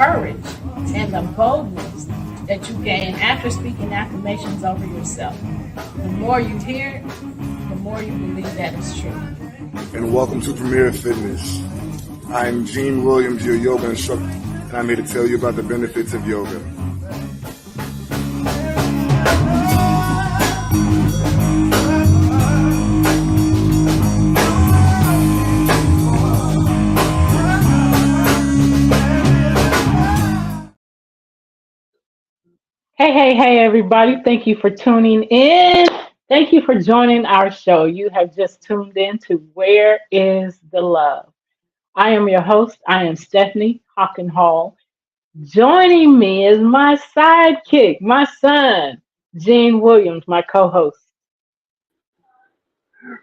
Courage and the boldness that you gain after speaking affirmations over yourself. The more you hear it, the more you believe that it's true. And welcome to Premier Fitness. I'm Gene Williams, your yoga instructor, and I'm here to tell you about the benefits of yoga. Hey, everybody. Thank you for tuning in. Thank you for joining our show. You have just tuned in to Where is the Love? I am your host. I am Stephanie Hawken Hall. Joining me is my sidekick, my son, Gene Williams, my co-host.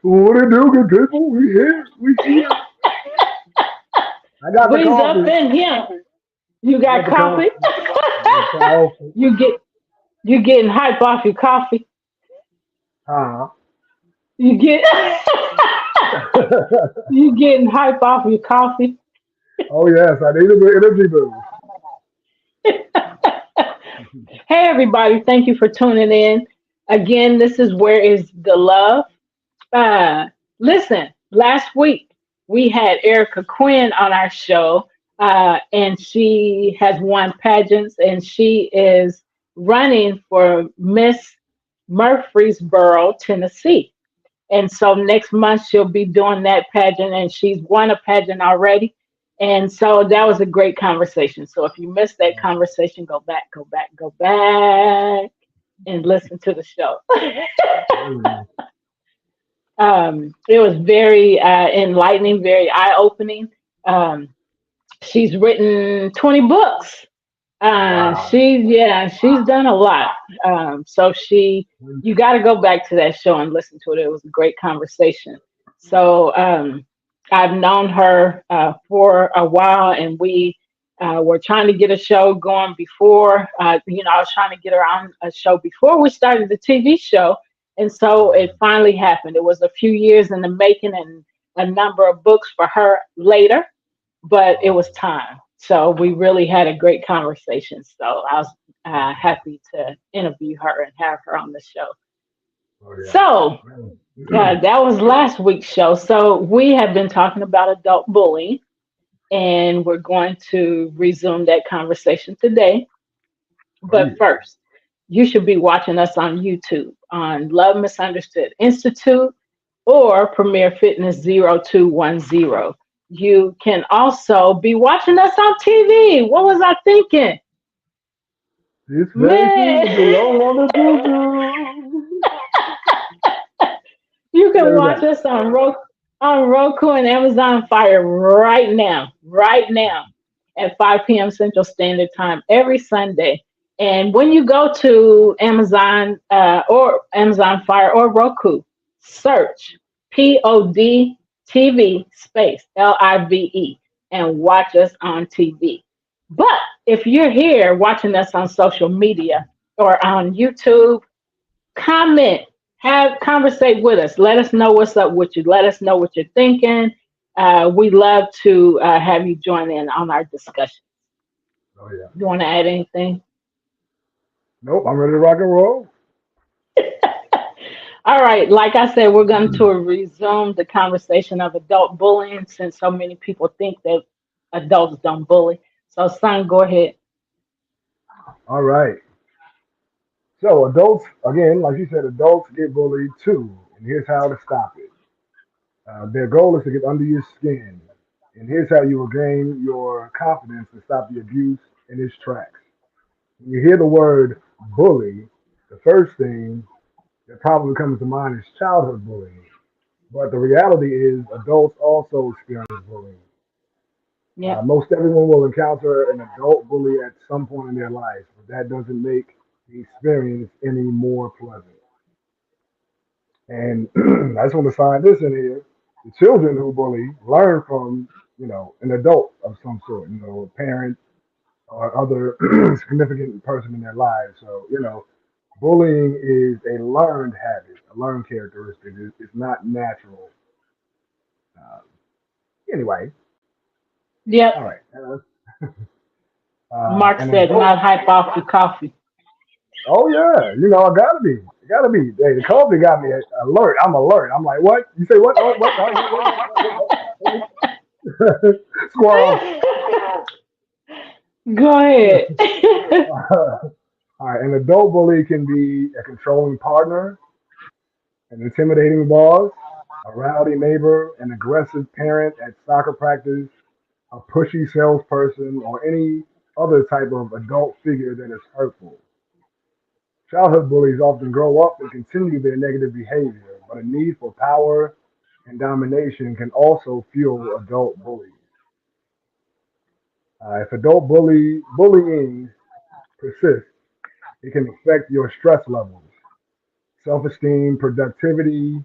What it do, good people? We here. We here. I got the We's up coffee. in here. You I got got the coffee? coffee. You getting hype off your coffee? Huh? You get you getting hype off your coffee? Oh yes, I need a bit energy boost. Hey everybody, thank you for tuning in. Again, this is Where is the Love? Listen, last week we had Erica Quinn on our show, and she has won pageants and she is running for Miss Murfreesboro, Tennessee. And so next month she'll be doing that pageant, and she's won a pageant already. And so that was a great conversation. So if you missed that conversation, go back, and listen to the show. It was very enlightening, very eye-opening. She's written 20 books. Wow. She's done a lot. So you got to go back to that show and listen to it. It was a great conversation. So I've known her for a while, and we were trying to get a show going before. I was trying to get her on a show before we started the TV show, and so it finally happened. It was a few years in the making, and a number of books for her later, but it was time. So we really had a great conversation. So I was happy to interview her and have her on the show. Oh yeah. So that was last week's show. So we have been talking about adult bullying, and we're going to resume that conversation today. Oh, But yeah. first, you should be watching us on YouTube on Love Misunderstood Institute or Premier Fitness 0210. You can also be watching us on TV. What was I thinking? This Man, faces belong on the you can cuckoo. watch us on Roku and Amazon Fire right now at 5 p.m. Central Standard Time every Sunday. And when you go to Amazon or Amazon Fire or Roku, search POD TV space LIVE and watch us on TV. But if you're here watching us on social media or on YouTube, comment, conversate with us. Let us know what's up with you. Let us know what you're thinking. We love to have you join in on our discussion. Oh yeah. You want to add anything? Nope, I'm ready to rock and roll. All right. Like I said, we're going to resume the conversation of adult bullying since so many people think that adults don't bully. So, son, go ahead. All right. So adults, again, like you said, adults get bullied too, and here's how to stop it. Their goal is to get under your skin, and here's how you will gain your confidence to stop the abuse in its tracks. When you hear the word bully, the first thing that probably comes to mind is childhood bullying. But the reality is, adults also experience bullying. Yep. Most everyone will encounter an adult bully at some point in their life, but that doesn't make the experience any more pleasant. And I just want to sign this in here. The children who bully learn from, an adult of some sort, a parent or other significant person in their lives. So, bullying is a learned habit, a learned characteristic. It's not natural. Uh, anyway, all Yep. right. Mark An said, adult. not hype off the coffee. Oh yeah, I gotta be. It gotta be. Hey, the coffee got me alert. I'm alert. I'm like, what? You say what? What? What? Squirrel. Go ahead. All right. An adult bully can be a controlling partner, an intimidating boss, a rowdy neighbor, an aggressive parent at soccer practice, a pushy salesperson, or any other type of adult figure that is hurtful. Childhood bullies often grow up and continue their negative behavior, but a need for power and domination can also fuel adult bullies. If adult bullying persists, it can affect your stress levels, self-esteem, productivity,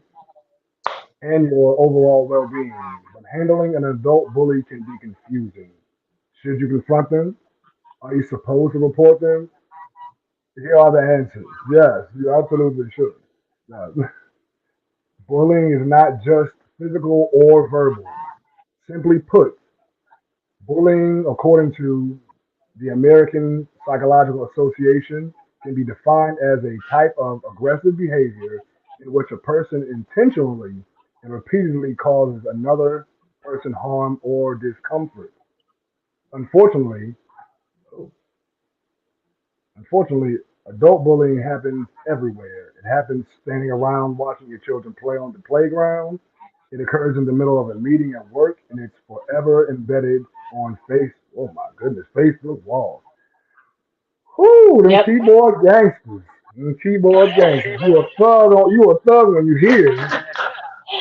and your overall well-being. But handling an adult bully can be confusing. Should you confront them? Are you supposed to report them? Here are the answers. Yes, you absolutely should. Uh, Bullying is not just physical or verbal. Simply put, bullying, according to the American Psychological Association, can be defined as a type of aggressive behavior in which a person intentionally and repeatedly causes another person harm or discomfort. Unfortunately, unfortunately, adult bullying happens everywhere. It happens standing around watching your children play on the playground. It occurs in the middle of a meeting at work, and it's forever embedded on oh my goodness, Facebook walls. Whoo, them Yep. keyboard gangsters. Them keyboard gangsters. You a thug when you hear,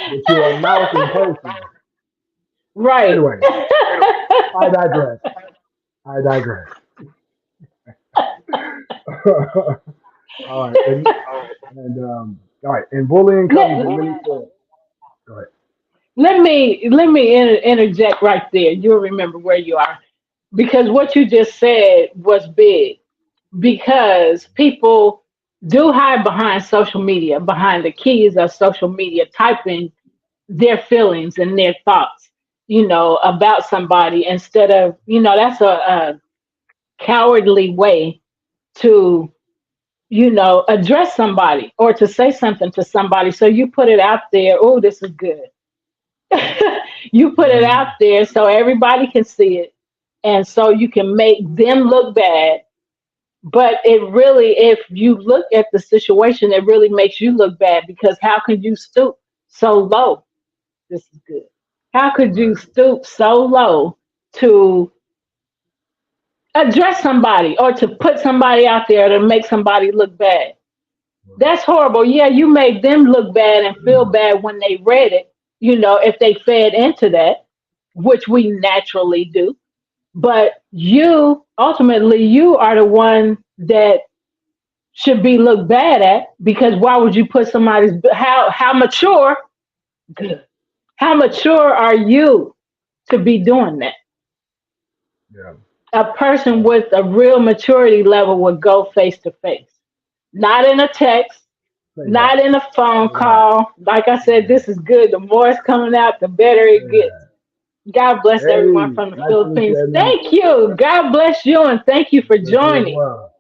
but you're a mouse in person. Right. Anyway, I digress. I digress. All right, all right, and bullying comes in let, many forms. Go ahead. let me interject right there. You'll remember where you are. Because what you just said was big. Because people do hide behind social media, behind the keys of social media, typing their feelings and their thoughts, about somebody instead of, that's a cowardly way to, address somebody or to say something to somebody. So you put it out there. Oh, this is good. You put it out Mhm. there so everybody can see it. And so you can make them look bad. But it really, if you look at the situation, it really makes you look bad because how could you stoop so low? This is good. How could you Right. stoop so low to address somebody or to put somebody out there to make somebody look bad? Right. That's horrible. Yeah, you made them look bad and feel bad when they read it, if they fed into that, which we naturally do. But you, ultimately, you are the one that should be looked bad at because why would you put somebody's, how mature, good. How mature are you to be doing that? Yeah. A person Uh, with a real maturity level would go face to face, not in a text, say not that. in a phone Say that. call. Like I Say said, this that. is good. The more it's coming out, the better Say it gets. that. God bless everyone Hey, from the nice to meet you, Philippines. Edmund. Thank you. God bless you and thank you for Bless you as joining. well.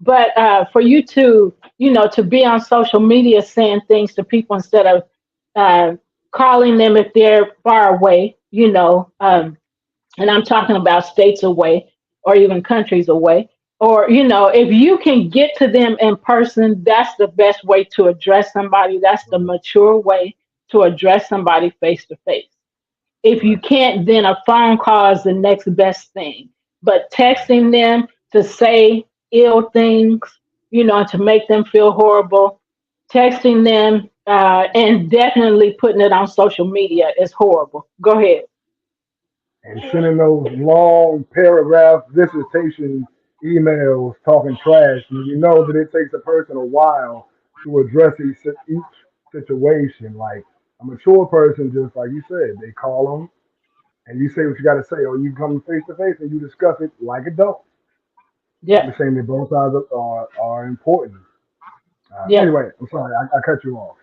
But for you to, to be on social media saying things to people instead of uh, calling them if they're far away, and I'm talking about states away or even countries away. Or, if you can get to them in person, that's the best way to address somebody. That's the Right. mature way to address somebody face to face. If you Right. can't, then a phone call is the next best thing. But Right. texting them to say ill things, to make them feel horrible, texting them and definitely putting it on social media is horrible. Go ahead. And sending those long paragraph dissertation emails talking trash, and you know that it takes a person a while to address each situation. Like a mature person, just like you said, they call them and you say what you got to say, or you come face to face and you discuss it like adults. Yep. Understanding that both sides are important. Yep. Anyway, I'm sorry, I cut you off.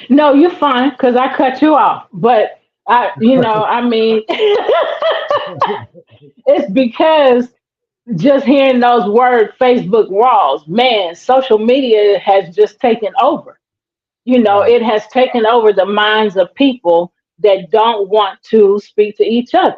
No, you're fine because I cut you off. But I mean, it's because just hearing those words, Facebook walls, man, social media has just taken over. Right, It has taken over the minds of people that don't want to speak to each other.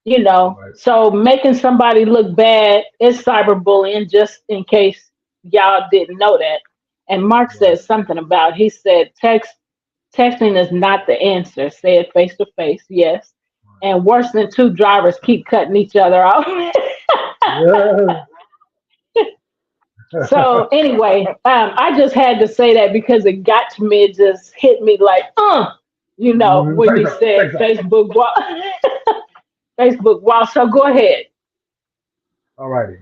right, So making somebody look bad is cyberbullying, just in case y'all didn't know that. And Mark right, said something about, he said, texting is not the answer. Say it face to face, yes. And worse than two drivers keep cutting each other off. right. Yeah. So anyway, I just had to say that because it got to me. It just hit me like, when Say you something. said Say something. Facebook wall, Facebook wall. So go ahead. Alrighty.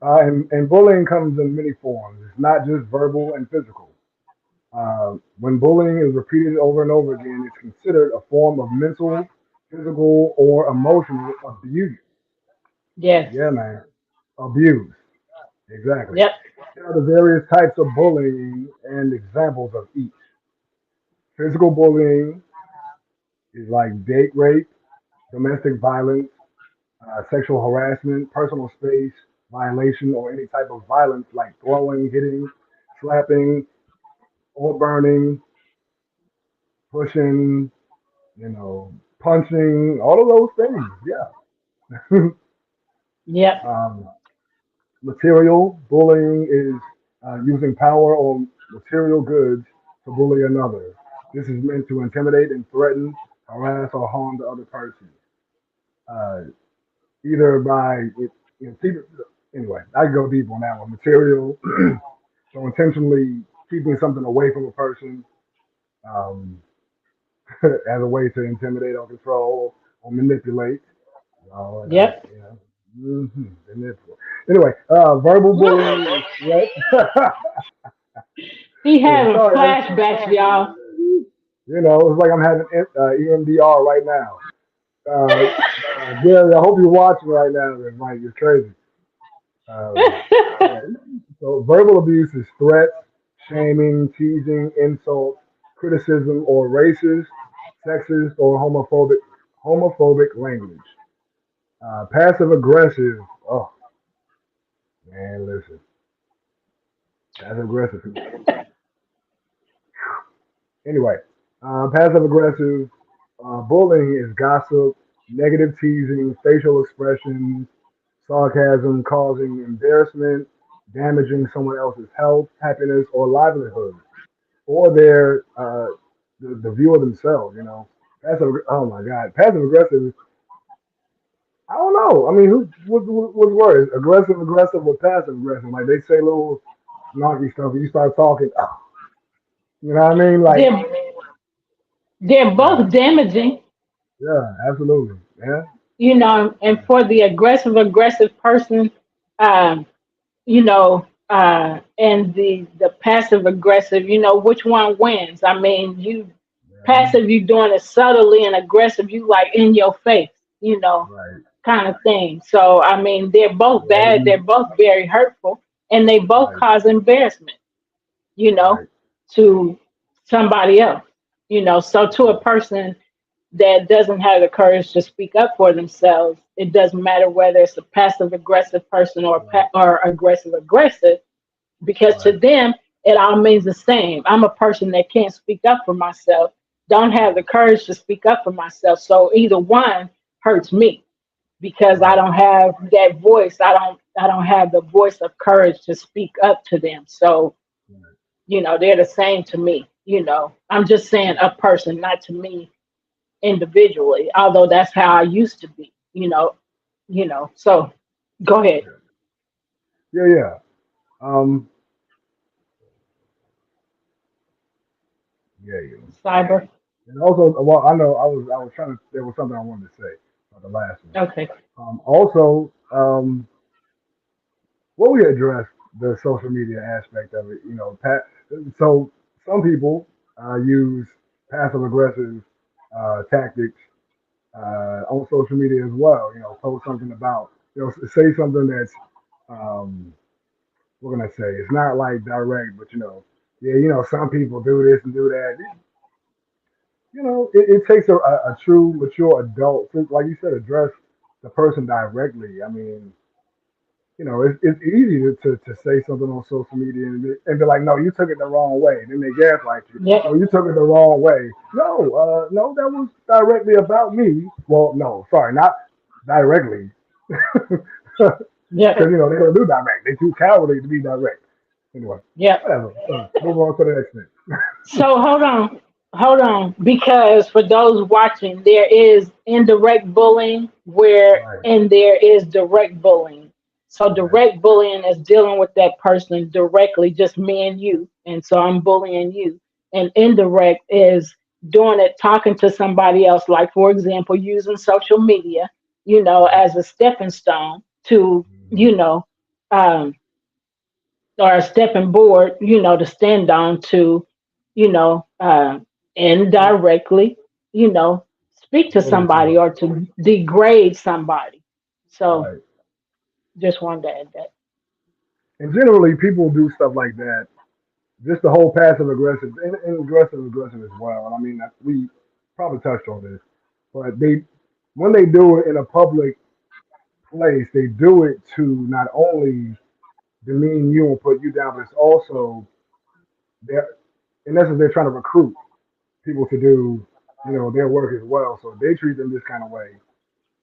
And bullying comes in many forms. It's not just verbal and physical. When bullying is repeated over and over again, it's considered a form of mental, physical, or emotional abuse. Yes. Yeah, man. Abuse. Exactly. Yep. Here are the various types of bullying and examples of each. Physical bullying is like date rape, domestic violence, sexual harassment, personal space violation, or any type of violence like throwing, hitting, slapping, or burning, pushing, punching, all of those things. Yeah. Yep. um, Material bullying is using power or material goods to bully another. This is meant to intimidate and threaten, harass, or harm the other person. Uh, Either by anyway, I can go deep on that one. Material, so intentionally keeping something away from a person um, as a way to intimidate or control or manipulate. That's Yep. manipulate. Anyway, verbal bullying is threat. He having Sorry, flashbacks, y'all. it's like I'm having EMDR right now. Gary, I hope you're watching right now. Mike, it's crazy. Um, yeah. So verbal abuse is threats, shaming, teasing, insults, criticism, or racist, sexist, or homophobic language. Passive aggressive. Oh man, listen. Passive aggressive. Anyway, passive aggressive bullying is gossip, negative teasing, facial expressions, sarcasm, causing embarrassment, damaging someone else's health, happiness, or livelihood, or the view of themselves. Passive. Oh my God, passive aggressive. I don't know. I mean, what's worse, aggressive, or passive aggressive? Like they say little snarky stuff, and you start talking. Oh, you know what I mean? Like, they're they're yeah, both damaging, yeah, absolutely, yeah, and for the aggressive person, um, and the passive aggressive, which one wins? I mean, you yeah, passive, you doing it subtly, and aggressive, you like in your face, right, kind of thing. So I mean, they're both yeah, bad. They're both very hurtful, and they both right, cause embarrassment, you know, right, to somebody else. So to a person that doesn't have the courage to speak up for themselves, it doesn't matter whether it's a passive aggressive person or right, or aggressive, because to right, them it all means the same. I'm a person that can't speak up for myself, don't have the courage to speak up for myself. So either one hurts me because I right, don't have that voice. I don't have the voice of courage to speak up to them. So, right. they're the same to me. I'm just saying a person, not to me individually, although that's how I used to be, So go ahead. Yeah, yeah. Um, yeah, yeah. Cyber. And also, well, I know I was trying to. There was something I wanted to say about the last one. Okay. Also, what we addressed. the social media aspect of it. So some people use passive aggressive tactics on social media as well. Post something about, say something that's, um, what can I say? It's not like direct, but yeah, some people do this and do that. It takes a true mature adult to, like you said, address the person directly. I mean, it's easy to say something on social media and be like, no, you took it the wrong way. Then they gaslight you. Yep. No, you took it the wrong way. No, no, that was directly about me. Well, no, sorry, not directly. Because, Yep. they don't do direct. They're too cowardly to be direct. Anyway, Yep. whatever. Move on to the next thing. So hold on, because for those watching, there is indirect bullying Right, and there is direct bullying. So right, direct bullying is dealing with that person directly, just me and you, and so I'm bullying you. And indirect is doing it, talking to somebody else, like for example, using social media, right. as a stepping stone to, Mhm. you know, um, or a stepping board, to stand on to, you know, uh, So, indirectly, you know, speak to bully somebody someone. or to degrade somebody. So Right. just wanted to add that. And generally, people do stuff like that. Just the whole passive aggressive and aggressive aggression as well. And I mean, we probably touched on this, but when they do it in a public place, they do it to not only demean you and put you down, but it's also they're in essence they're trying to recruit people to do their work as well. So they treat them this kind of way,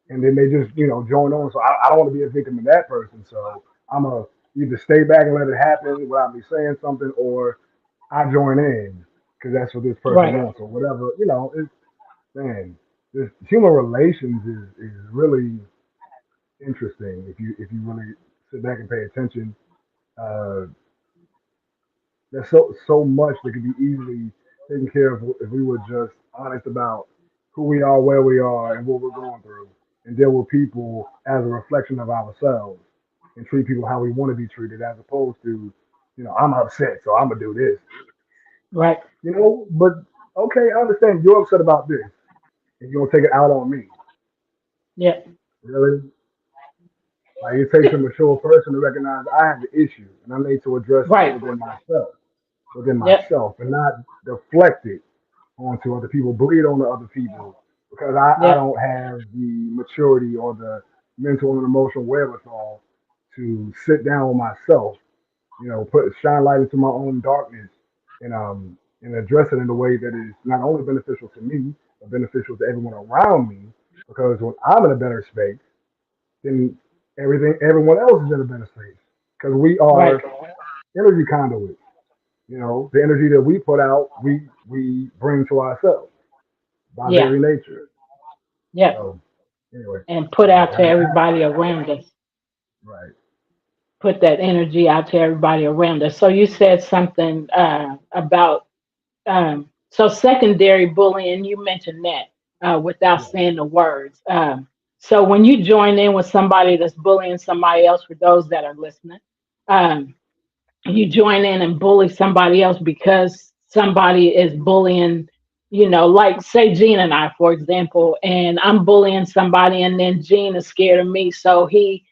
and then they just join on. So I don't want to be a victim of that person. So I'm gonna either stay back and let it happen without me saying something, or I join in because that's what this person Right. wants or whatever. It's man, this human relations is really interesting if you really sit back and pay attention. Uh, there's so much that could be easily taken care of if we were just honest about who we are, where we are, and what we're going through, and deal with people as a reflection of ourselves, and treat people how we want to be treated, as opposed to, I'm upset, so I'm gonna do this. Right. But okay, I understand you're upset about this, and you're gonna take it out on me. Yep. Really? Like it takes a mature person to recognize I have the issue, and I need to address it Right. within Yep. myself, and not deflect it onto other people, bleed on to other people, because I Yep. don't have the maturity or the mental and emotional wherewithal to sit down with myself, put shine light into my own darkness, and address it in a way that is not only beneficial to me but beneficial to everyone around me. Because when I'm in a better space, then everyone else is in a better space. Because we Right. are energy conduits. The energy that we put out, we bring to ourselves by Yeah. very nature. Yep. So anyway, And put yeah, out to everybody around us. right, Put that energy out to everybody around us. So you said something about so secondary bullying. You mentioned that without yeah, saying the words. So when you join in with somebody that's bullying somebody else, for those that are listening, um, you join in and bully somebody else because somebody is bullying. Like say Gene and I, for example, and I'm bullying somebody, and then Gene is scared of me, so he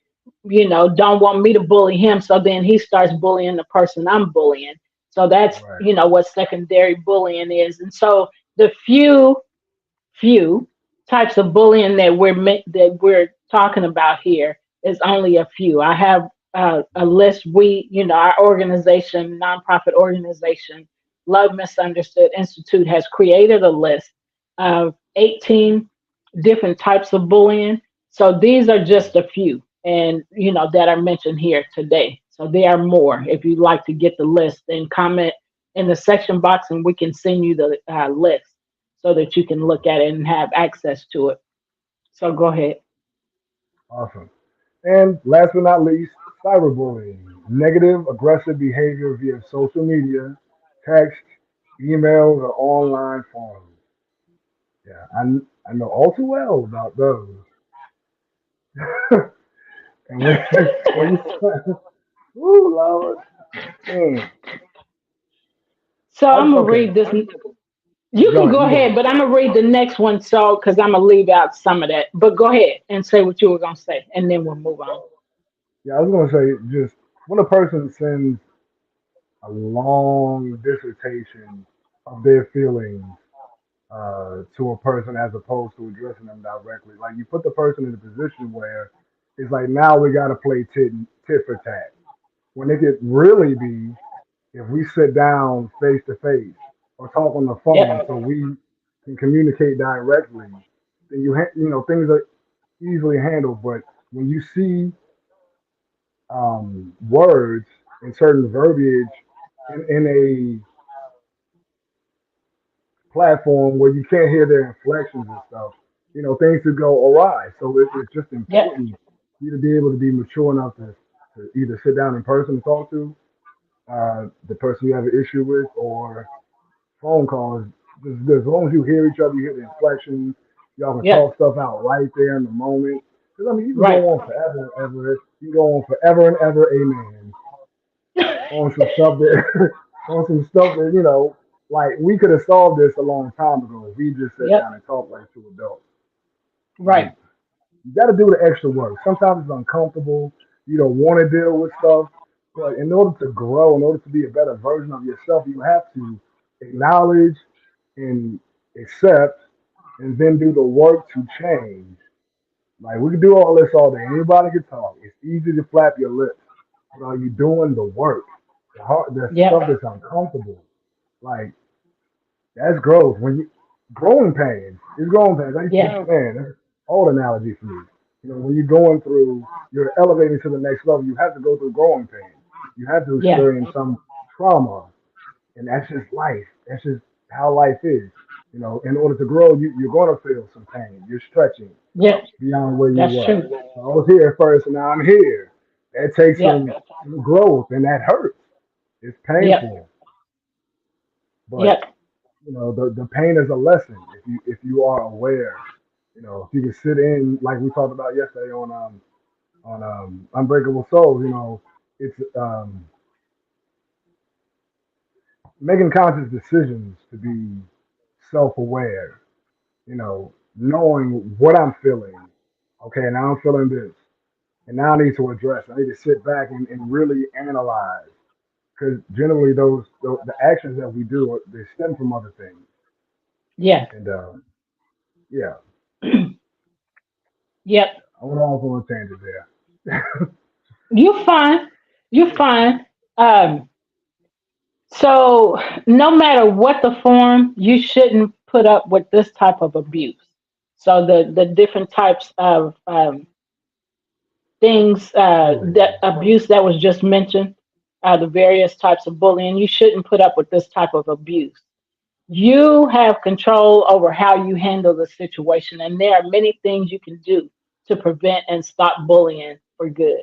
don't want me to bully him. So then he starts bullying the person I'm bullying. So that's, right. what secondary bullying is. And so the few types of bullying that we're talking about here is only a few. I have a Mhm. list. Our organization, nonprofit organization, Love Misunderstood Institute, has created a list of 18 different types of bullying. So these are just a few, and that are mentioned here today. So there are more. If you'd like to get the list, then comment in the section box, and we can send you the list so that you can look at it and have access to it. So go ahead. Awesome. And last but not least, cyberbullying, negative, aggressive behavior via social media, text, emails, or online forums. Yeah, I know all too well about those. And when you Ooh, Lord. Mm. So I'm gonna Okay. read this. You Go can ahead. go You go ahead, ahead. but I'm gonna read the next one. So, because I'm gonna leave out some of that. But go ahead and say what you were gonna say, and then we'll move on. Yeah, I was gonna say just when a person sends a long dissertation of their feelings to a person as opposed to addressing them directly, like you put the person in a position where it's like now we got to play tit for tat. When it could really be if we sit down face to face or talk on the phone Yep. so we can communicate directly, then you know things are easily handled. But when you see words and certain verbiage in a platform where you can't hear their inflections and stuff, you know, things could go awry. So it's just Yep. important for you to be able to be mature enough to either sit down in person and talk to the person you have an issue with or phone calls. Just as long as you hear each other, you hear the inflections, y'all can Yep. talk stuff out right there in the moment. Because I mean, you can Right. go on forever and ever. You can go on forever and ever, amen, on some stuff that on some stuff that like we could have solved this a long time ago if we just sat Yep. down and talked like two adults. Like Right. you got to do the extra work. Sometimes it's uncomfortable. You don't want to deal with stuff, but in order to grow, in order to be a better version of yourself, you have to acknowledge and accept, and then do the work to change. Like we can do all this all day. Anybody can talk. It's easy to flap your lips, but are you doing the work? The stuff Yep. that's uncomfortable. Like that's growth. When you growing pains, it's growing pains. I used to, Yeah. man, that's an old analogy for me. You know, when you're going through, you're elevating to the next level. You have to go through growing pains. You have to Yeah. experience some trauma, and that's just life. That's just how life is. You know, in order to grow, you're going to feel some pain. You're stretching Yep. beyond where you That's were. true. So I was here first, and now I'm here. That takes Yep. some growth, and that hurts. It's Yep. painful, but Yep. you know the pain is a lesson if you are aware. You know, if you can sit in like we talked about yesterday on Unbreakable Souls. You know, it's making conscious decisions to be self-aware. You know, knowing what I'm feeling. Okay, now I'm feeling this, and now I need to address. I need to sit back and really analyze because generally the actions that we do they stem from other things. Yeah. And yeah, Yep. I went off on a tangent there. You fine. You fine. Um. So no matter what the form, you shouldn't put up with this type of abuse. So the different types of things that Bullying. abuse that was just mentioned, the various types of bullying, you shouldn't put up with this type of abuse. You have control over how you handle the situation, and there are many things you can do to prevent and stop bullying for good.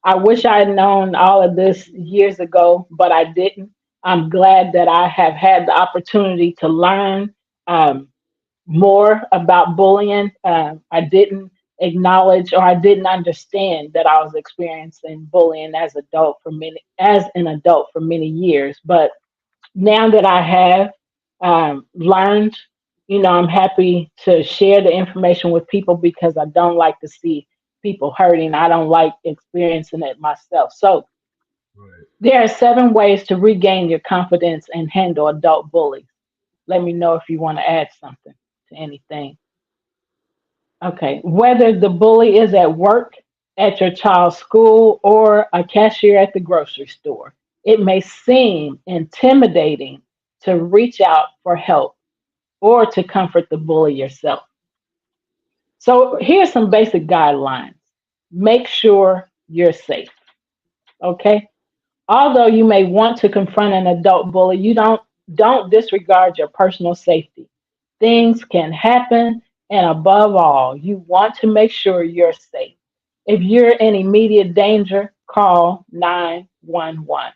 I wish I had known all of this years ago, but I didn't. I'm glad that I have had the opportunity to learn um, more about bullying. I didn't acknowledge or I didn't understand that I was experiencing bullying as an adult for many years. But now that I have learned, I'm happy to share the information with people because I don't like to see people hurting. I don't like experiencing it myself. So Right. there are 7 ways to regain your confidence and handle adult bullies. Let me know if you want to add something to anything. Okay. Whether the bully is at work, at your child's school, or a cashier at the grocery store, it may seem intimidating to reach out for help or to comfort the bully yourself. So here's some basic guidelines. Make sure you're safe. Okay. Although you may want to confront an adult bully, you don't disregard your personal safety. Things can happen, and above all, you want to make sure you're safe. If you're in immediate danger, call 911.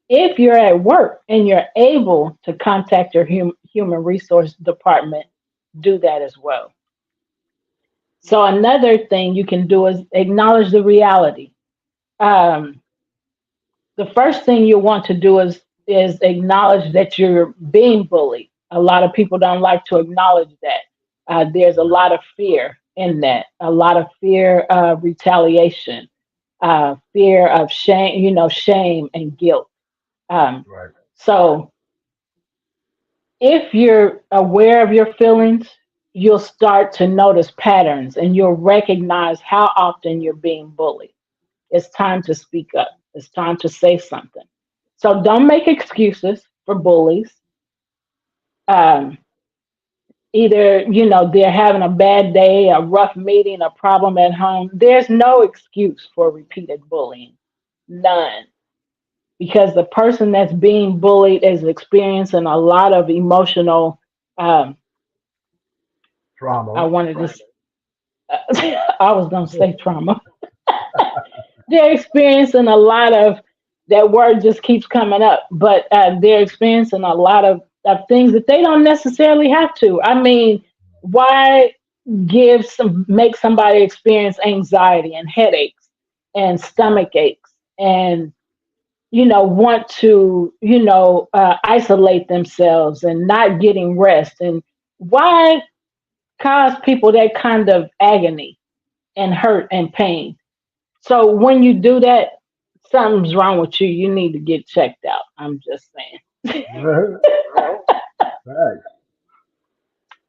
If you're at work and you're able to contact your human resource department, do that as well. So another thing you can do is acknowledge the reality. Um, the first thing you want to do is acknowledge that you're being bullied. A lot of people don't like to acknowledge that. There's a Right. lot of fear in that, a lot of fear of retaliation, fear of shame, shame and guilt. Um, Right. so if you're aware of your feelings, you'll start to notice patterns and you'll recognize how often you're being bullied. It's time to speak up. It's time to say something. So don't make excuses for bullies. Um, Either, they're having a bad day, a rough meeting, a problem at home. There's no excuse for repeated bullying. None. Because the person that's being bullied is experiencing a lot of emotional, um, I Trauma. wanted to, I was going to say trauma. They're experiencing a lot of, that word just keeps coming up, but they're experiencing a lot of things that they don't necessarily have to. I mean, why make somebody experience anxiety and headaches and stomach aches and want to isolate themselves and not getting rest, and why cause people that kind of agony and hurt and pain? So when you do that, something's wrong with you. You need to get checked out. I'm just saying. Facts.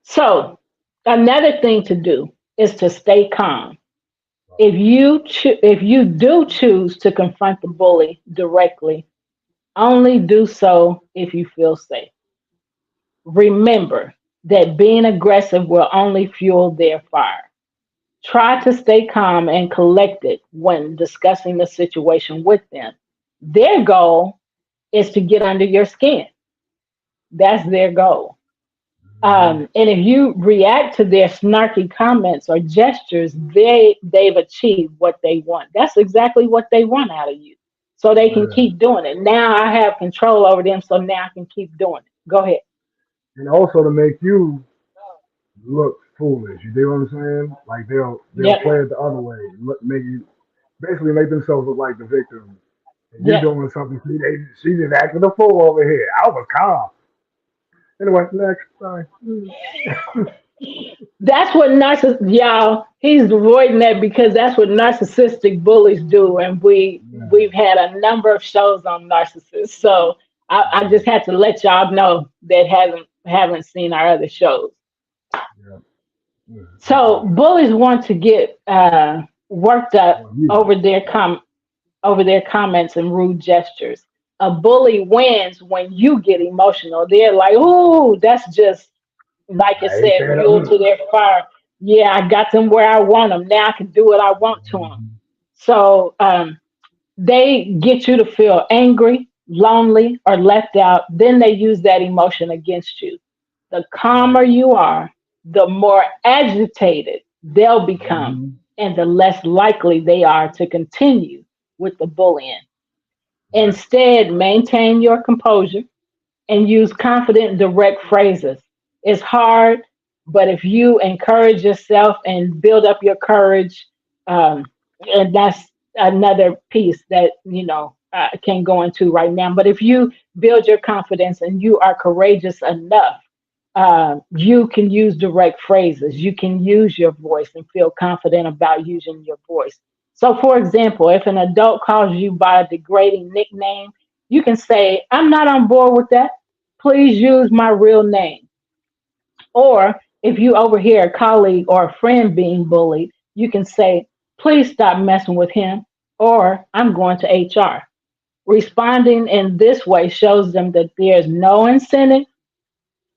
So another thing to do is to stay calm. If you do choose to confront the bully directly, only do so if you feel safe. Remember that being aggressive will only fuel their fire. Try to stay calm and collected when discussing the situation with them. Their goal is to get under your skin. That's their goal. Hmm. And if you react to their snarky comments or gestures, they've achieved what they want. That's exactly what they want out of you. So they can Yeah. keep doing it. Now I have control over them, so now I can keep doing it. Go ahead. And also to make you look foolish. You know what I'm saying? Like they'll Yep. play it the other way, make you basically make themselves look like the victim, and you Yep. doing something. She just acting a fool over here. I was calm. Anyway, next. Sorry. That's what y'all, he's avoiding that because that's what narcissistic bullies do. And Yeah. we've had a number of shows on narcissists. So I Yeah. just had to let y'all know that haven't seen our other shows. Yeah. Yeah. So Okay. bullies want to get worked up Well, you. over over their comments and rude gestures. A bully wins when you get emotional. They're like, "Ooh, that's just like you I ate said, that up. fuel to their fire. Yeah, I got them where I want them. Now I can do what I want to them." Mhm. So they get you to feel angry, lonely, or left out. Then they use that emotion against you. The Right. calmer you are, the more agitated they'll become, Hmm. and the less likely they are to continue with the bullying. Right. Instead, maintain your composure and use confident, direct phrases. It's hard, but if you encourage yourself and build up your courage, um, and that's another piece that I can't go into right now. But if you build your confidence and you are courageous enough, you can use direct phrases. You can use your voice and feel confident about using your voice. So, for example, if an adult calls you by a degrading nickname, you can say, "I'm not on board with that. Please use my real name." Or if you overhear a colleague or a friend being bullied, you can say, "Please stop messing with him," or "I'm going to HR." Responding in this way shows them that there's no incentive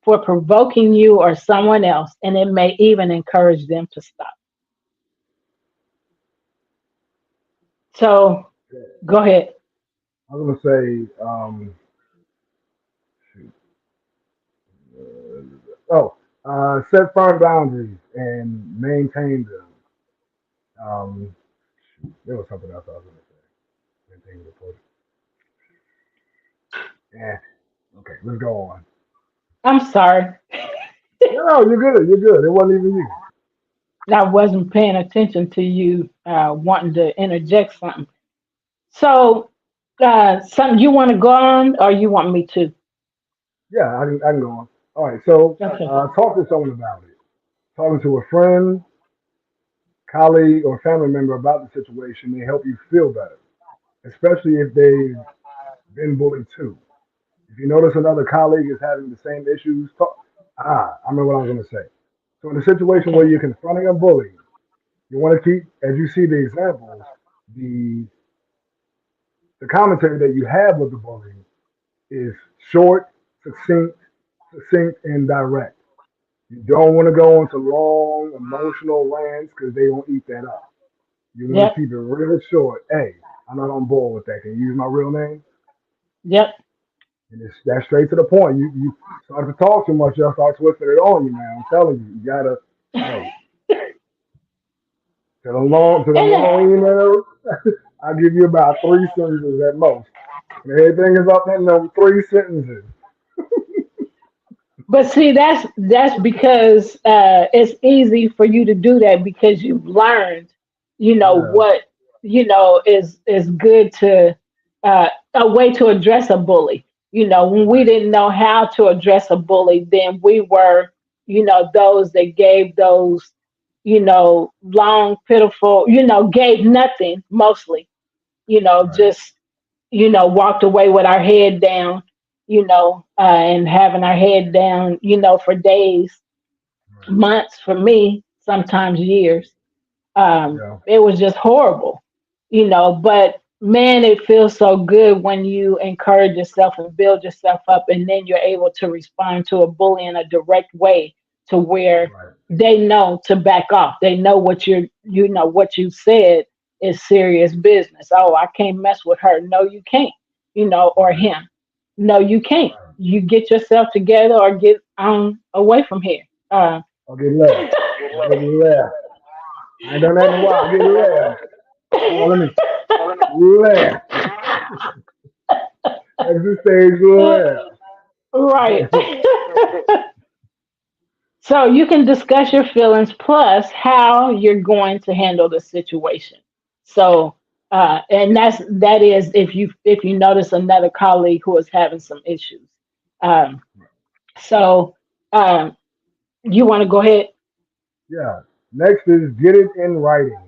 for provoking you or someone else, and it may even encourage them to stop. So go ahead. I was gonna say, shoot, oh, set firm boundaries and maintain them. Um, there was something else I was gonna say. Maintain the point. Yeah. Okay, let's go on. I'm sorry. No, you're good. You're good. It wasn't even you. I wasn't paying attention to you wanting to interject something. So Some you want to go on, or you want me to? Yeah, I can go on. All right, so Okay. talk to someone about it. Talking to a friend, colleague, or family member about the situation may help you feel better, especially if they've been bullied too. If you notice another colleague is having the same issues, I remember what I was going to say. So in a situation where Okay. you're confronting a bully, you want to keep, as you see the examples, the the commentary that you have with the bully is short, succinct, and direct. You don't want to go into long emotional rants because they won't eat that up. You want to Yep. keep it real short. Hey, I'm not on board with that. Can you use my real name? Yep. And it's that straight to the point. You start to talk too much, they'll start twisting it on you, man. I'm telling you, you gotta, hey, to the And long emails, I'll give you about three sentences at most. And everything is up in them three sentences. but see, that's because it's easy for you to do that because you've learned, Yeah, what is good to a way to address a bully. When we right, didn't know how to address a bully, then we were, those that gave those, long, pitiful, gave nothing mostly, right, just walked away with our head down, and having our head down, for days, right. months, for me, sometimes years. Yeah, It was just horrible, but man, it feels so good when you encourage yourself and build yourself up, and then you're able to respond to a bully in a direct way to where right, they know to back off. They know what you said is serious business. Oh, I can't mess with her. No, you can't, or right, him. No, you can't. right. You get yourself together or get on away from here. I'll get left. I'll get left. I ain't done that in a while. I'll get left. Come on, let me left. Exit stage left. Right. So you can discuss your feelings plus how you're going to handle the situation. So and that is if you notice another colleague who is having some issues. Um, so um, you want to go ahead? Yeah. Next is get it in writing.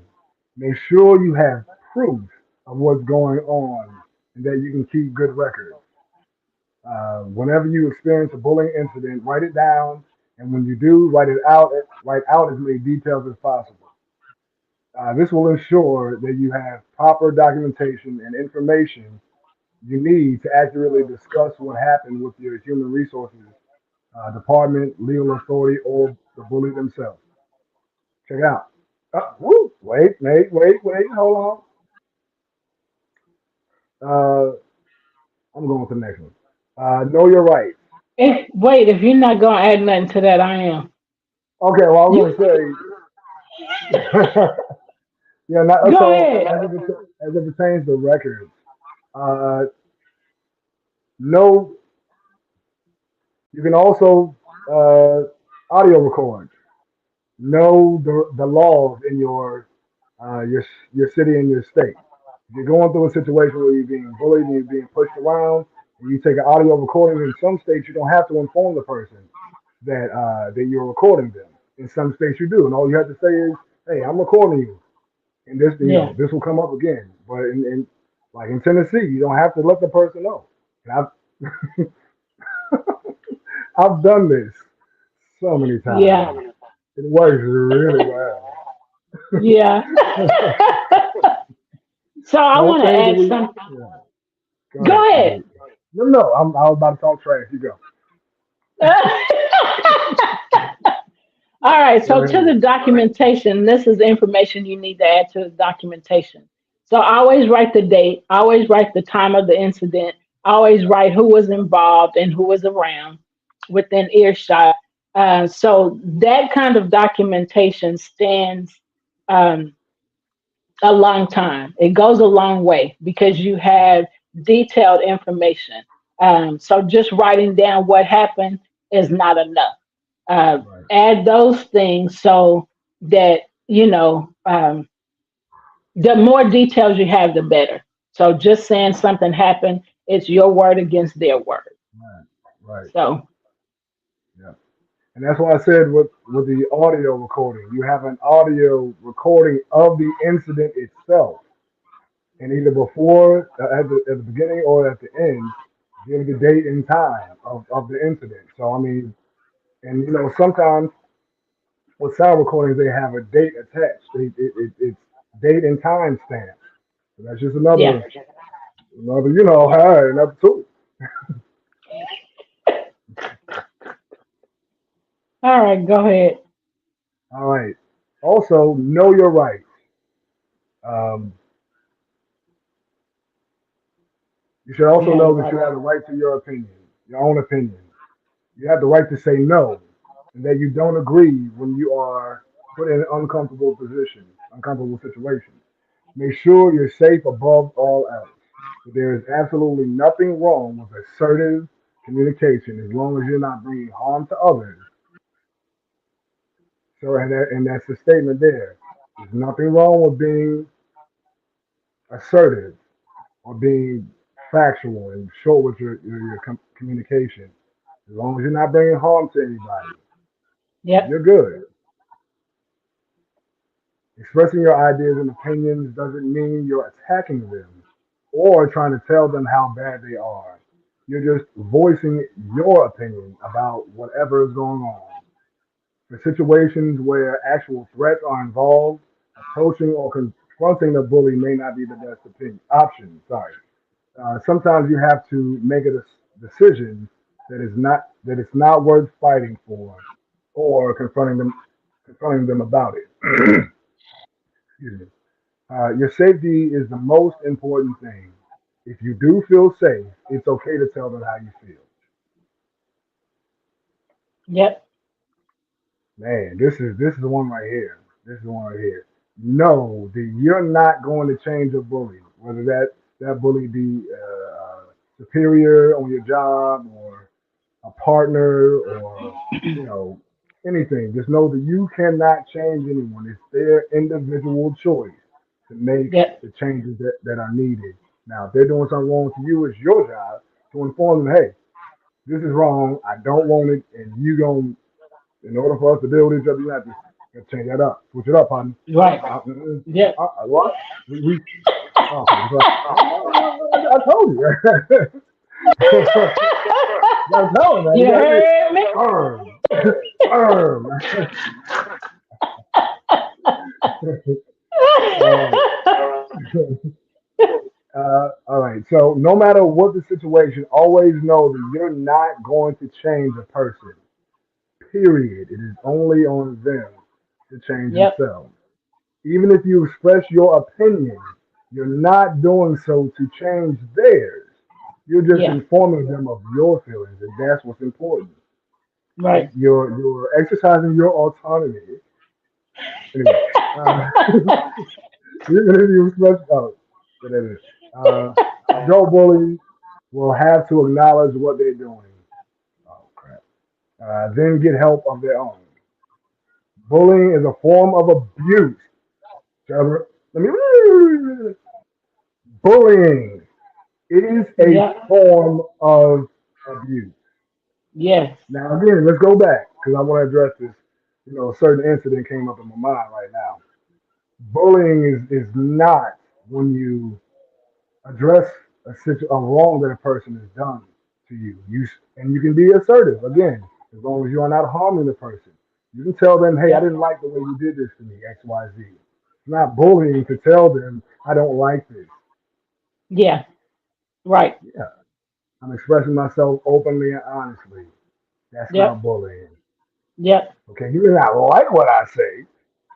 Make sure you have proof of what's going on and that you can keep good records. Whenever you experience a bullying incident, write it down, and when you do, write it out. Write out as many details as possible. This will ensure that you have proper documentation and information you need to accurately discuss what happened with your human resources department, legal authority, or the bully themselves. Check it out. Woo, wait, hold on. I'm going to the next one. Know your rights. Wait, if you're not gonna add nothing to that, I am. Okay, well, I You was going to say, yeah, not, go so ahead. as it pertains to records, uh, know you can also uh, audio record. Know the laws in your city and your state. If you're going through a situation where you're being bullied and you're being pushed around, and you take an audio recording, in some states you don't have to inform the person that you're recording them. In some states you do, and all you have to say is, "Hey, I'm recording you," and Yeah, this will come up again. But in like in Tennessee, you don't have to let the person know. And I've done this so many yeah, times. It works really well. yeah. So I Don't want to think that add we. something. Yeah. Go ahead. Go ahead. No, no. I was about to talk trash. You go. All right, Go so to ahead. the documentation, this is information you need to add to the documentation. So always write the date, always write the time of the incident, always Yeah. write who was involved and who was around within earshot. So that kind of documentation stands um, a long time. It goes a long way because you have detailed information. So just writing down what happened is not enough. Right. Add those things so that the more details you have, the better. So just saying something happened, it's your word against their word. Right. Right. So Yeah. And that's why I said with the audio recording, you have an audio recording of the incident itself, and either before, at the beginning, or at the end, give the date and time of the incident. So I mean, and sometimes with sound recordings they have a date attached. It's date and time stamp. So that's just yeah. another hey, another tool. All right, go ahead. All right. Also, know your rights. Um, you should You also have the know that right. you have the right to your opinion, your own opinion. You have the right to say no, and that you don't agree when you are put in an uncomfortable situations. Make sure you're safe above all else. There is absolutely nothing wrong with assertive communication as long as you're not bringing harm to others. So, and that's the statement there. There's nothing wrong with being assertive or being factual and short with your communication. As long as you're not bringing harm to anybody, Yep. you're good. Expressing your ideas and opinions doesn't mean you're attacking them or trying to tell them how bad they are. You're just voicing your opinion about whatever is going on. For situations where actual threats are involved, approaching or confronting the bully may not be the best option. Sorry. Sometimes you have to make a decision that it's not worth fighting for, or confronting them about it. Excuse me. Your safety is the most important thing. If you do feel safe, it's okay to tell them how you feel. Yep. Man, this is the one right here. This is the one right here. Know that you're not going to change a bully, whether that bully be superior on your job, or a partner, or you know anything. Just know that you cannot change anyone. It's their individual choice to make Yep. the changes that are needed. Now, if they're doing something wrong to you, it's your job to inform them, hey, this is wrong. I don't want it, and you going in order for us to deal with each other, you have to change that up, switch it up, partner. Right. Yep. What? We okay. So, I told you. That's no, man. You You gotta be heard me? firm, firm. All right. All right. So no matter what the situation, always know that you're not going to change a person. Period. It is only on them to change Yep. themselves. Even if you express your opinion, you're not doing so to change theirs. You're just Yeah. informing them of your feelings, and that's what's important. Right? Right. You're exercising your autonomy. Anyway, you're gonna be express. Oh, whatever. Uh, adult bullies will have to acknowledge what they're doing. Oh crap. Then get help of their own. Bullying is a form of abuse. Trevor, let me. Bullying is a Yep. form of abuse. Yes. Now, again, let's go back because I want to address this. A certain incident came up in my mind right now. Bullying is not when you address a wrong that a person has done to you. And you can be assertive again, as long as you are not harming the person. You can tell them, "Hey, I Yep. didn't like the way you did this to me, X, Y, Z." It's not bullying to tell them, "I don't like this." Yeah. Right. Yeah, I'm expressing myself openly and honestly. That's not Yep. bullying. Yep. Okay, you may not like what I say,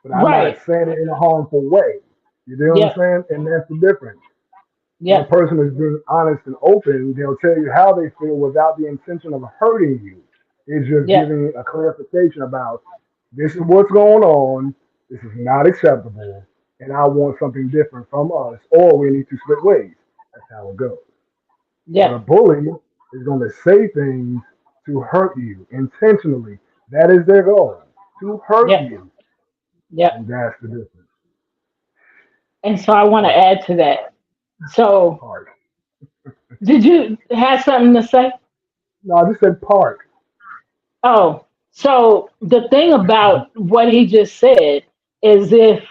but I'm not Right. saying it in a harmful way. You do Yep. understand? And that's the difference. When a Yep. person is being honest and open, they'll tell you how they feel without the intention of hurting you. It's just Yep. giving a clarification about this is what's going on, this is not acceptable, and I want something different from us, or we need to split ways. That's how it goes. But a Yep. bully is going to say things to hurt you intentionally. That is their goal, to hurt Yep. you. Yep. And that's the difference. And so I want All to right. add to that. So, Park. did you have something to say? No, I just said park. Oh, so the thing about what he just said is if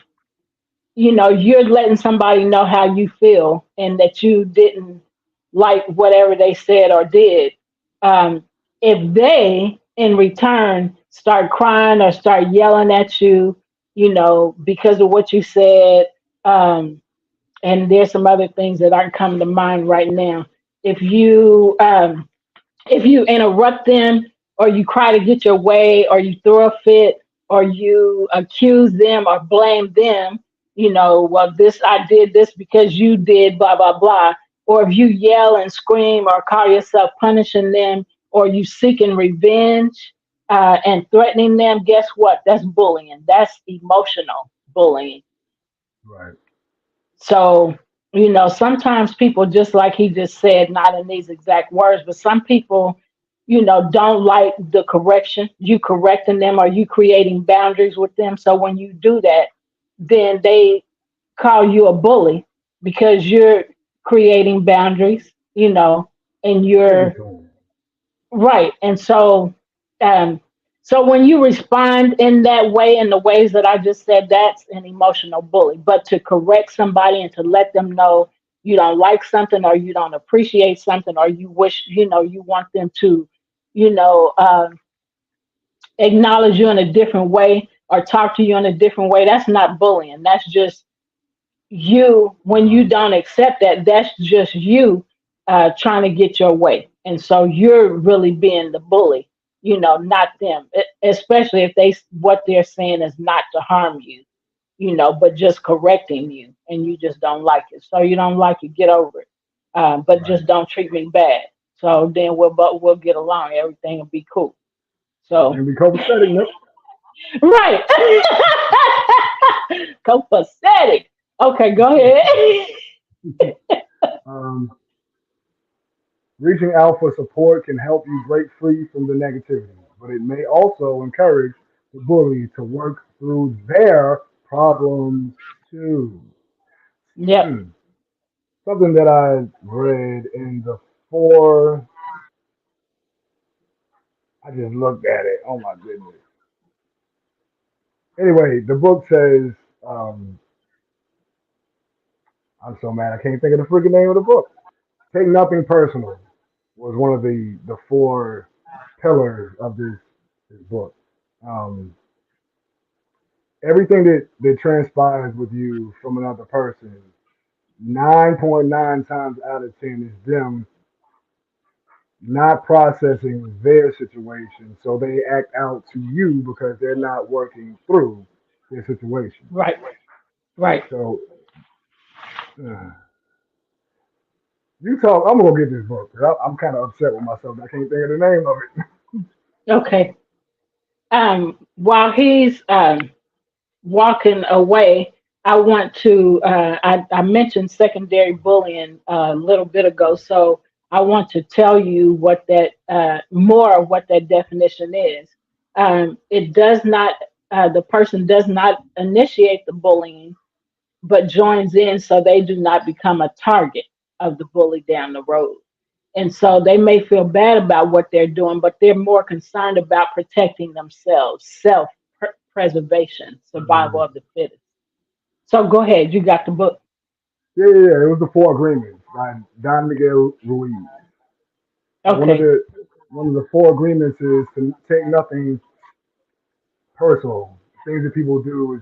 you're letting somebody know how you feel and that you didn't like whatever they said or did. Um, if they, in return, start crying or start yelling at you, because of what you said, um, and there's some other things that aren't coming to mind right now. If you if you interrupt them or you cry to get your way or you throw a fit or you accuse them or blame them, well, this I did this because you did blah blah blah. Or if you yell and scream or call yourself punishing them or you seeking revenge and threatening them, guess what? That's bullying. That's emotional bullying. Right. So, sometimes people, just like he just said, not in these exact words, but some people, don't like the correction, you correcting them or you creating boundaries with them. So when you do that, then they call you a bully because you're creating boundaries, and Speaking you're to him. right. And um, so when you respond in that way, in the ways that I just said, that's an emotional bully. But to correct somebody and to let them know you don't like something or you don't appreciate something or you wish, you want them to, you know, uh, acknowledge you in a different way or talk to you in a different way, that's not bullying. That's just you. When you Um, don't accept that, that's just you trying to get your way, and so you're really being the bully, not them. Especially if what they're saying is not to harm you, but just correcting you and you just don't like it. So you don't like it, get over it. But right. just don't treat me bad, so then we'll get along, everything will be cool. So And be copacetic. Nope. right. Copacetic. Okay, go ahead. Um, reaching out for support can help you break free from the negativity, but it may also encourage the bully to work through their problems too. Yep. Hmm. Something that I read in the four, I just looked at it. Oh my goodness. Anyway, the book says, um, I'm so mad I can't think of the freaking name of the book. Take nothing personal was one of the four pillars of this book. Um, everything that transpires with you from another person, 9.9 times out of 10 is them not processing their situation, so they act out to you because they're not working through their situation. Right. Right. So uh, you talk. I'm gonna go get this book. 'Cause I'm kind of upset with myself. I can't think of the name of it. Okay. While he's walking away, I want to. I mentioned secondary bullying a little bit ago, so I want to tell you what that more of what that definition is. It does not. The person does not initiate the bullying, but joins in so they do not become a target of the bully down the road. And so they may feel bad about what they're doing, but they're more concerned about protecting themselves, self preservation, survival Um, of the fittest. So go ahead, you got the book. yeah. It was the Four Agreements by Don Miguel Ruiz. So Okay. one of the four agreements is to take nothing personal. Things that people do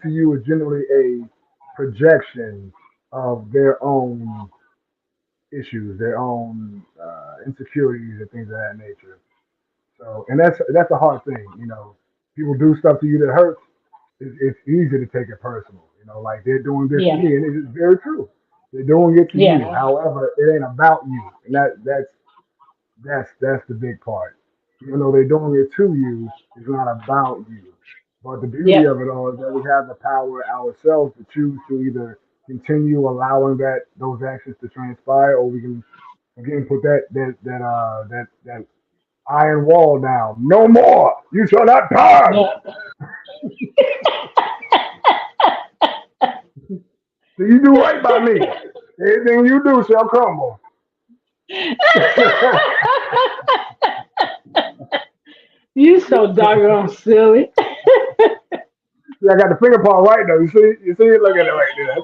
to you is generally a projection of their own issues, their own insecurities, and things of that nature. So, and that's a hard thing. People do stuff to you that hurts. It's easy to take it personal. Like they're doing this to Yeah. me, and it is very true. They're doing it to you. Yeah. However, it ain't about you, and that's the big part. Even though they're doing it to you, it's not about you. But the beauty Yep. of it all is that we have the power ourselves to choose to either continue allowing those actions to transpire, or we can again put that iron wall down. No more. You shall not pass. Yep. So you do right by me. Everything you do shall crumble. You so doggone silly. See, I got the finger paw right though. You see it. Look at it right there.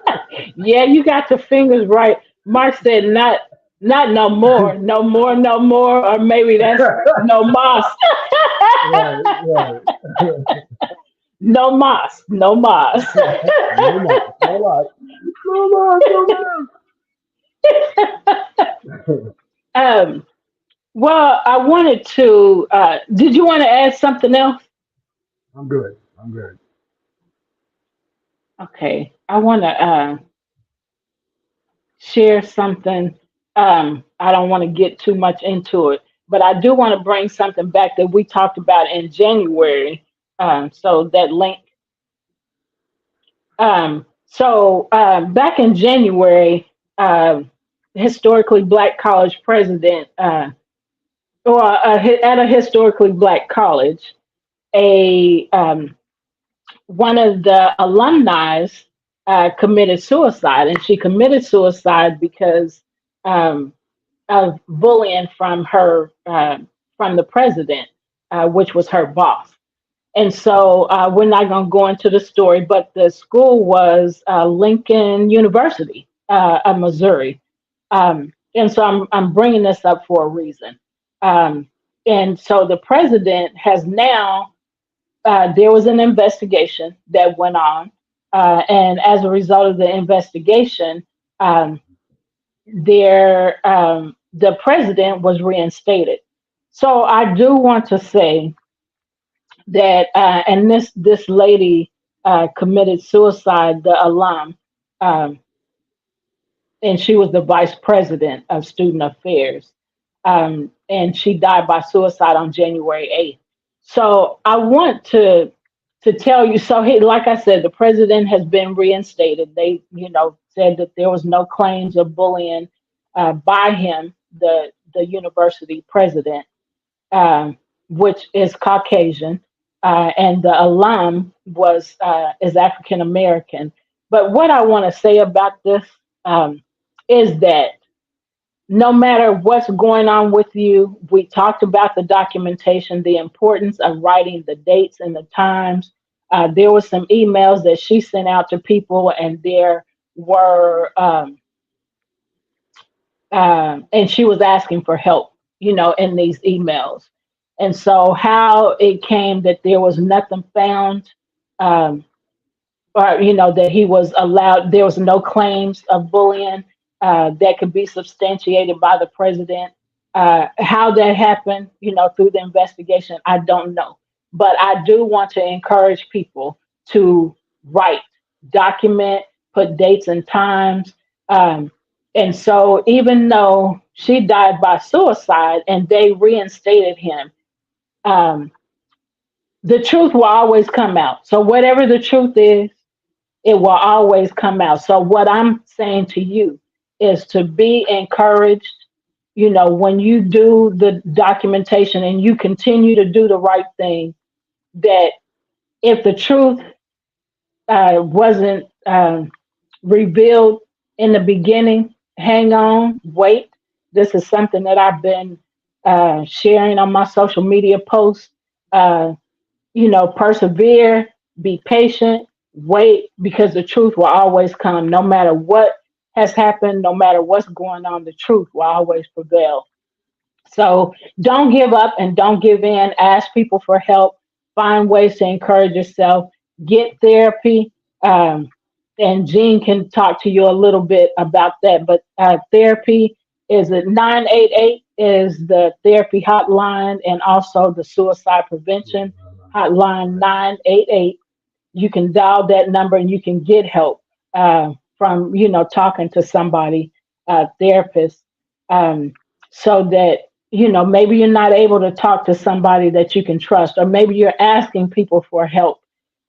That's Yeah, you got the fingers right. Mark said not no more, no more, no more, or maybe that's no mas. right, right. No mas, no mas. No more. No lie. No more. No more. um, well, I wanted to. Did you want to add something else? I'm good. I'm good. Okay, I want to share something. I don't want to get too much into it, but I do want to bring something back that we talked about in January. So that link. Back in January, historically black college president, at a historically black college, a one of the alumni committed suicide, and she committed suicide because um, of bullying from her from the president, which was her boss. And so we're not going to go into the story, but the school was Lincoln University of Missouri. And so I'm bringing this up for a reason. Um, and so the president has now, there was an investigation that went on. And as a result of the investigation, um, the president was reinstated. So I do want to say that and this lady committed suicide, the alum, um, and she was the vice president of student affairs, and she died by suicide on January 8th. So I want to tell you. So like I said, the president has been reinstated. They said that there was no claims of bullying by him, the university president, um, which is Caucasian, and the alum is African American. But what I want to say about this is that no matter what's going on with you, we talked about the documentation, the importance of writing the dates and the times. There were some emails that she sent out to people, and there were and she was asking for help, in these emails. And so, how it came that there was nothing found, um, or that he was allowed, there was no claims of bullying that could be substantiated by the president. How that happened, through the investigation, I don't know. But I do want to encourage people to write, document, put dates and times. Um, and so, even though she died by suicide and they reinstated him, um, the truth will always come out. So, whatever the truth is, it will always come out. So, what I'm saying to you is to be encouraged. When you do the documentation and you continue to do the right thing, that if the truth wasn't revealed in the beginning, hang on, wait. This is something that I've been sharing on my social media posts. Uh, persevere, be patient, wait, because the truth will always come. No matter what has happened, no matter what's going on, the truth will always prevail. So don't give up and don't give in. Ask people for help. Find ways to encourage yourself. Get therapy. Um, and Jean can talk to you a little bit about that. But therapy is at 988 is the therapy hotline, and also the suicide prevention hotline 988. You can dial that number and you can get help from talking to somebody, therapist, um, so that maybe you're not able to talk to somebody that you can trust, or maybe you're asking people for help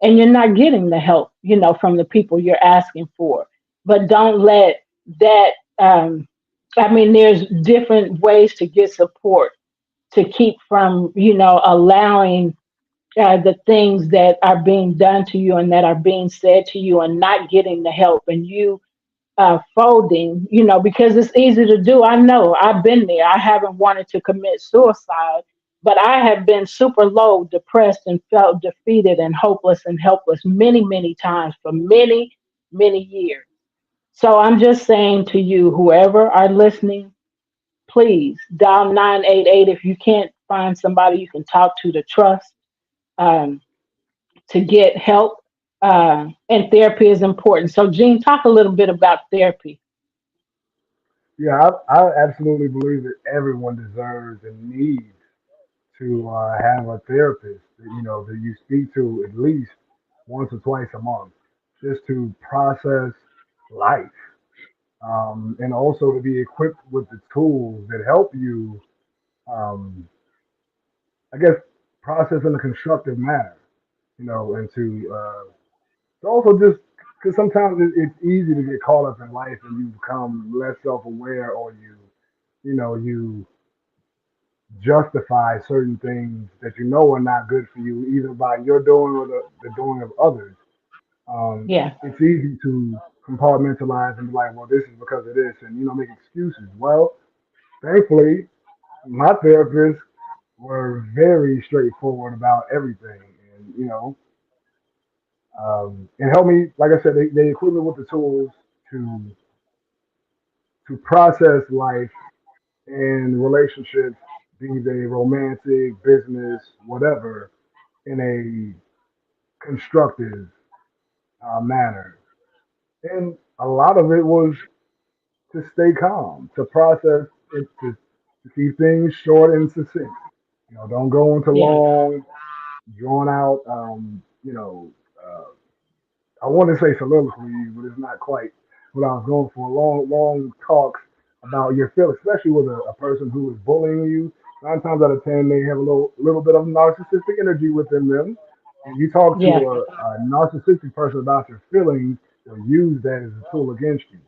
and you're not getting the help from the people you're asking for. But don't let that there's different ways to get support to keep from allowing the things that are being done to you and that are being said to you and not getting the help and you folding, because it's easy to do. I know I've been there. I haven't wanted to commit suicide, but I have been super low, depressed, and felt defeated and hopeless and helpless many, many times for many, many years. So I'm just saying to you, whoever are listening, please dial 988 if you can't find somebody you can talk to trust, um, to get help. And therapy is important. So, Jean, talk a little bit about therapy. Yeah, I absolutely believe that everyone deserves and needs to have a therapist that, that you speak to at least once or twice a month, just to process life, and also to be equipped with the tools that help you, um, I guess, process in a constructive manner, and to also just because sometimes it's easy to get caught up in life and you become less self-aware, or you justify certain things that you know are not good for you, either by your doing or the doing of others. Yeah, It's easy to compartmentalize and be like, well, this is because of this, and make excuses. Well, thankfully, my therapists were very straightforward about everything, and and helped me. Like I said, they equipped me with the tools to to process life and relationships, be they romantic, business, whatever, in a constructive manner. And a lot of it was to stay calm, to process it, to keep things short and succinct. Don't go into yeah, long, drawn out, I want to say soliloquies, but it's not quite what I was going for. Long, long talks about your feelings, especially with a person who is bullying you. 9 times out of 10, they have a little bit of narcissistic energy within them. And you talk to yeah, a narcissistic person about your feelings, they'll use that as a tool against you.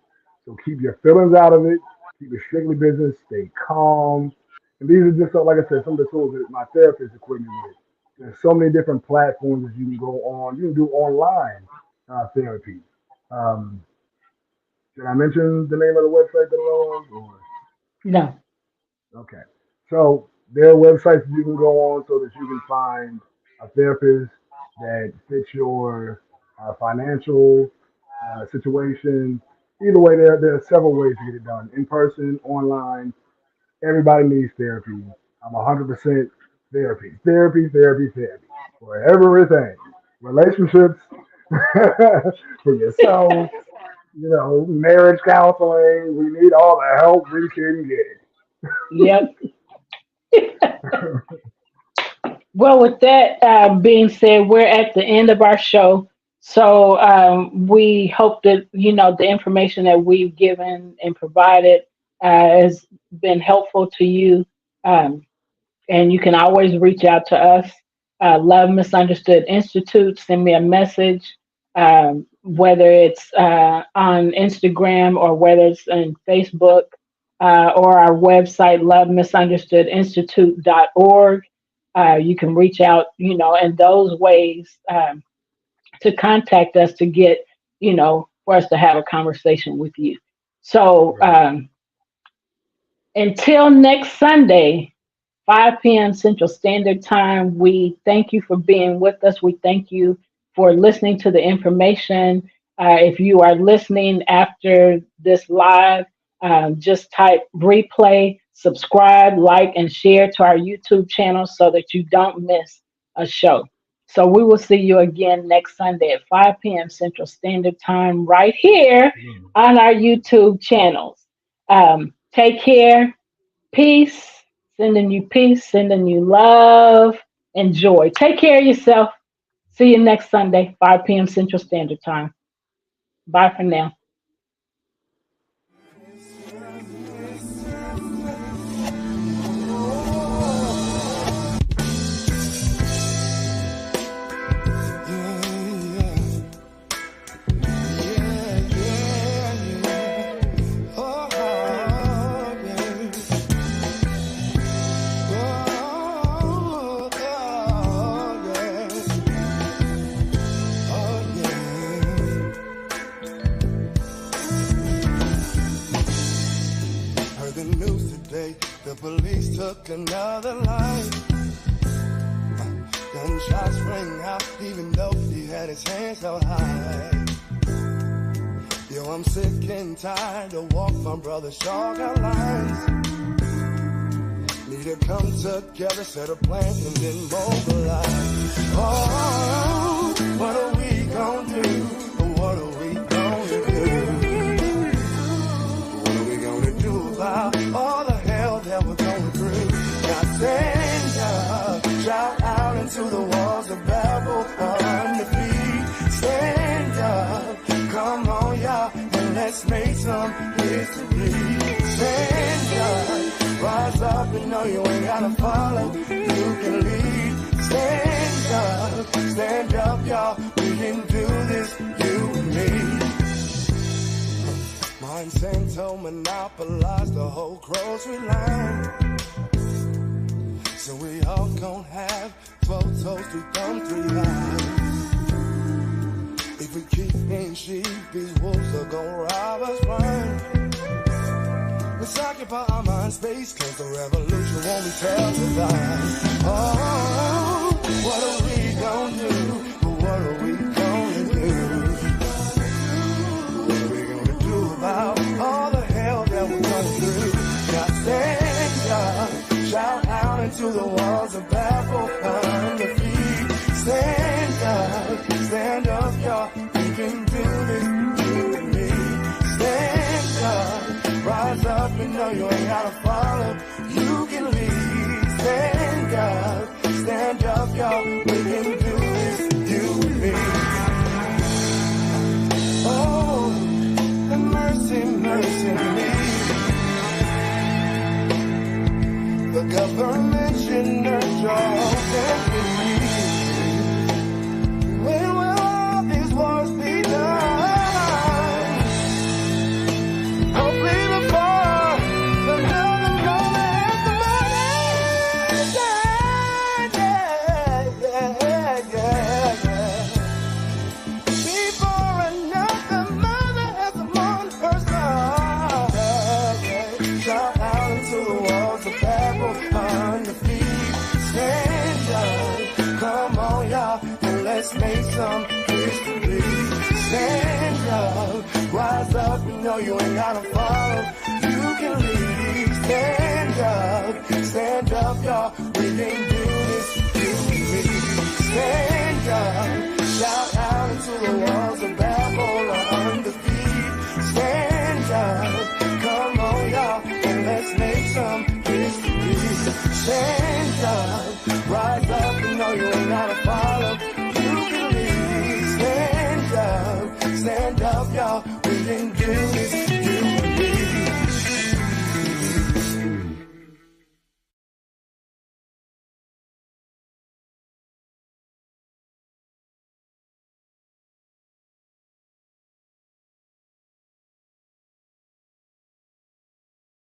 So keep your feelings out of it. Keep it strictly business. Stay calm. And these are just, like I said, some of the tools that my therapist equipped me with. There's so many different platforms that you can go on. You can do online therapy. Um, did I mention the name of the website that I'm on? Or no, okay, so there are websites that you can go on so that you can find a therapist that fits your financial situation. Either way, there are several ways to get it done: in person, online. Everybody needs therapy. I'm 100% therapy, therapy, therapy, therapy for everything. Relationships, for yourself, marriage counseling. We need all the help we can yep. get. Well, with that being said, we're at the end of our show. So we hope that the information that we've given and provided has been helpful to you. Um, and you can always reach out to us. Love Misunderstood Institute. Send me a message, whether it's on Instagram or whether it's on Facebook, or our website, lovemisunderstoodinstitute.org. You can reach out, in those ways, to contact us to get, for us to have a conversation with you. So Right. until next Sunday, 5 p.m. Central Standard Time. We thank you for being with us. We thank you for listening to the information. If you are listening after this live, just type replay, subscribe, like, and share to our YouTube channel so that you don't miss a show. So we will see you again next Sunday at 5 p.m. Central Standard Time right here Absolutely. on our YouTube channels. Take care. Peace. Sending you peace, sending you love and joy. Take care of yourself. See you next Sunday, 5 p.m. Central Standard Time. Bye for now. day, the police took another life. Gunshots rang out, even though he had his hands held high. Yo, I'm sick and tired to walk my brother's short lines. Need to come together, set a plan, and then mobilize. Oh, what are we gonna do? What are we gonna do? What are we gonna do about all the hell that we're going through? Now stand up, shout out into the walls of Babel on the feet. Stand up, come on y'all, and let's make some history. Stand up, rise up and know you ain't gotta follow, you can lead. Stand up y'all, we can do this, you and me. Monsanto monopolized the whole grocery line. So we all gon' have 12 toes, 3 thumbs, 3 lives. If we keep being sheep, these wolves are gon' rob us blind. Let's occupy our mind space, cause the revolution won't be televised. Oh, what are we gon' do? What are we gonna do? What are we gonna do about all the hell that we're going through? Now stand up, shout out into the walls of Babel on the feet. Stand up, y'all, we can do this, you and me. Stand up, rise up and know you ain't gotta follow, you can lead. Stand up, y'all, we can do this, you and me. Oh, mercy, mercy me. The government should nurture and believe. When will all these wars be done? Hopefully before another moment at the morning. Yeah. Before another mother has a mourn her son. Shout out into the walls of Babel on the feet. Stand up, come on y'all, and let's make some history. Stand up, rise up, you know you ain't gotta follow, you can lead. Stand up y'all, we can do this, you and me. Stand up, shout out into the walls of Babel on the feet. Stand up, come on y'all, and let's make some history. Stand up, rise up, you know you ain't gotta follow.